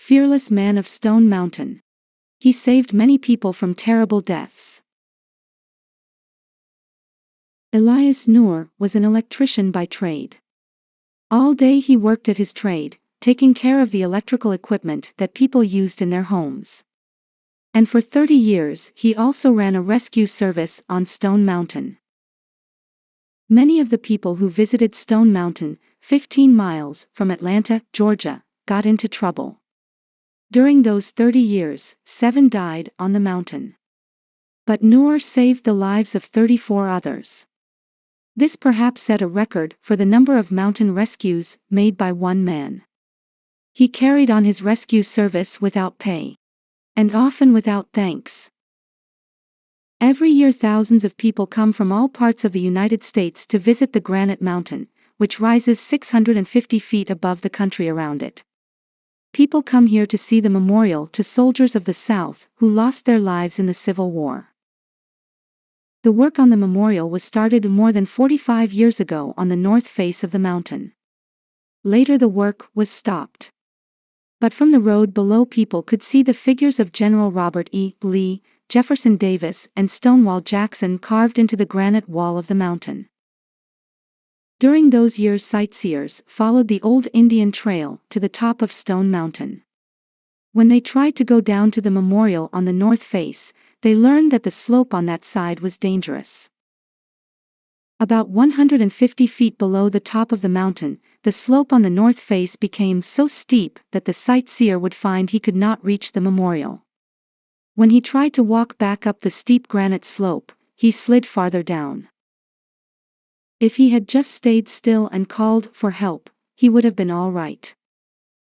fearless man of Stone Mountain. He saved many people from terrible deaths. Elias Nour was an electrician by trade. All day he worked at his trade, taking care of the electrical equipment that people used in their homes. And for 30 years he also ran a rescue service on Stone Mountain. Many of the people who visited Stone Mountain, 15 miles from Atlanta, Georgia, got into trouble. During those 30 years, 7 died on the mountain. But Noor saved the lives of 34 others. This perhaps set a record for the number of mountain rescues made by one man. He carried on his rescue service without pay. And often without thanks. Every year thousands of people come from all parts of the United States to visit the Granite Mountain, which rises 650 feet above the country around it. People come here to see the memorial to soldiers of the South who lost their lives in the Civil War. The work on the memorial was started more than 45 years ago on the north face of the mountain. Later the work was stopped. But from the road below people could see the figures of General Robert E. Lee, Jefferson Davis and Stonewall Jackson carved into the granite wall of the mountain. During those years sightseers followed the old Indian Trail to the top of Stone Mountain. When they tried to go down to the memorial on the north face, they learned that the slope on that side was dangerous. About 150 feet below the top of the mountain, the slope on the north face became so steep that the sightseer would find he could not reach the memorial. When he tried to walk back up the steep granite slope, he slid farther down. If he had just stayed still and called for help, he would have been all right.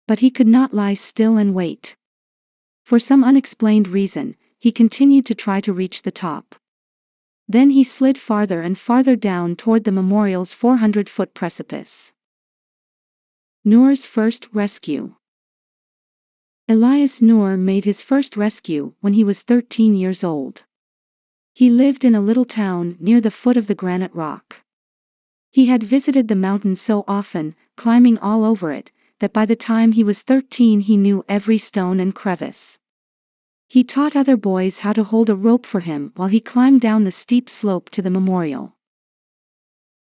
But he could not lie still and wait. For some unexplained reason, he continued to try to reach the top. Then he slid farther and farther down toward the memorial's 400-foot precipice. Noor's first rescue. Elias Nour made his first rescue when he was 13 years old. He lived in a little town near the foot of the granite rock. He had visited the mountain so often, climbing all over it, that by the time he was 13 he knew every stone and crevice. He taught other boys how to hold a rope for him while he climbed down the steep slope to the memorial.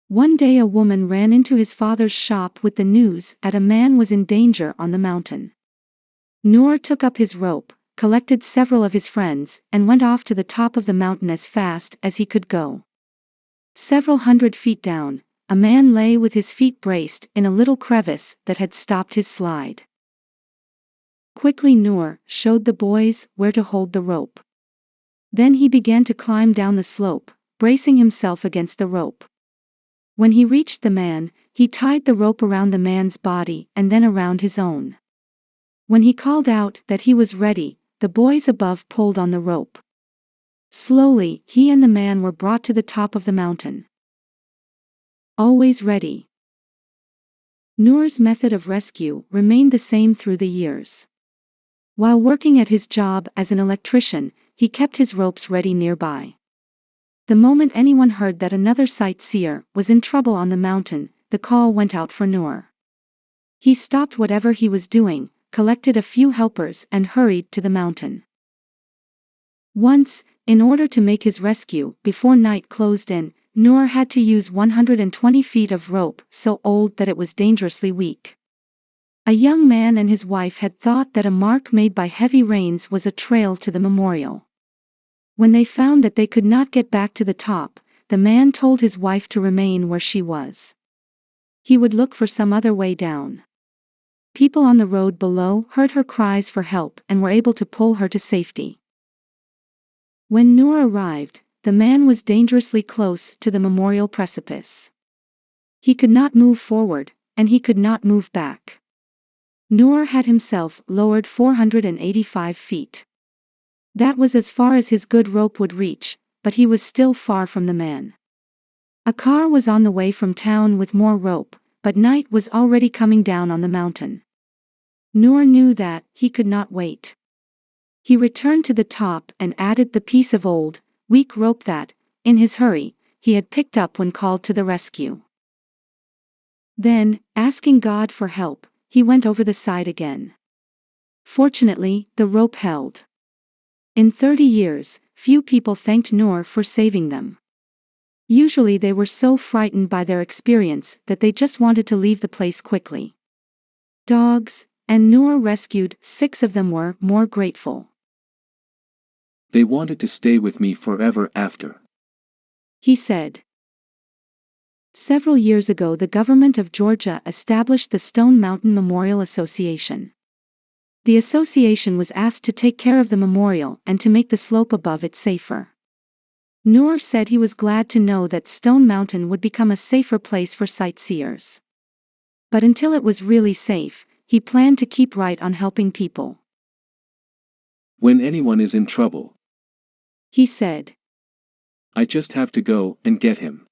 One day a woman ran into his father's shop with the news that a man was in danger on the mountain. Noor took up his rope, collected several of his friends, and went off to the top of the mountain as fast as he could go. Several hundred feet down, a man lay with his feet braced in a little crevice that had stopped his slide. Quickly Noor showed the boys where to hold the rope. Then he began to climb down the slope, bracing himself against the rope. When he reached the man, he tied the rope around the man's body and then around his own. When he called out that he was ready, the boys above pulled on the rope. Slowly, he and the man were brought to the top of the mountain. Always ready. Noor's method of rescue remained the same through the years. While working at his job as an electrician, he kept his ropes ready nearby. The moment anyone heard that another sightseer was in trouble on the mountain, the call went out for Noor. He stopped whatever he was doing, collected a few helpers and hurried to the mountain. Once, in order to make his rescue before night closed in, Noor had to use 120 feet of rope so old that it was dangerously weak. A young man and his wife had thought that a mark made by heavy rains was a trail to the memorial. When they found that they could not get back to the top, the man told his wife to remain where she was. He would look for some other way down. People on the road below heard her cries for help and were able to pull her to safety. When Noor arrived, the man was dangerously close to the memorial precipice. He could not move forward, and he could not move back. Noor had himself lowered 485 feet. That was as far as his good rope would reach, but he was still far from the man. A car was on the way from town with more rope, but night was already coming down on the mountain. Noor knew that he could not wait. He returned to the top and added the piece of old, weak rope that, in his hurry, he had picked up when called to the rescue. Then, asking God for help, he went over the side again. Fortunately, the rope held. In 30 years, few people thanked Noor for saving them. Usually they were so frightened by their experience that they just wanted to leave the place quickly. Dogs, and Noor rescued 6 of them, were more grateful. They wanted to stay with me forever after. He said. Several years ago, the government of Georgia established the Stone Mountain Memorial Association. The association was asked to take care of the memorial and to make the slope above it safer. Noor said he was glad to know that Stone Mountain would become a safer place for sightseers. But until it was really safe, he planned to keep right on helping people. When anyone is in trouble, He said, I just have to go and get him.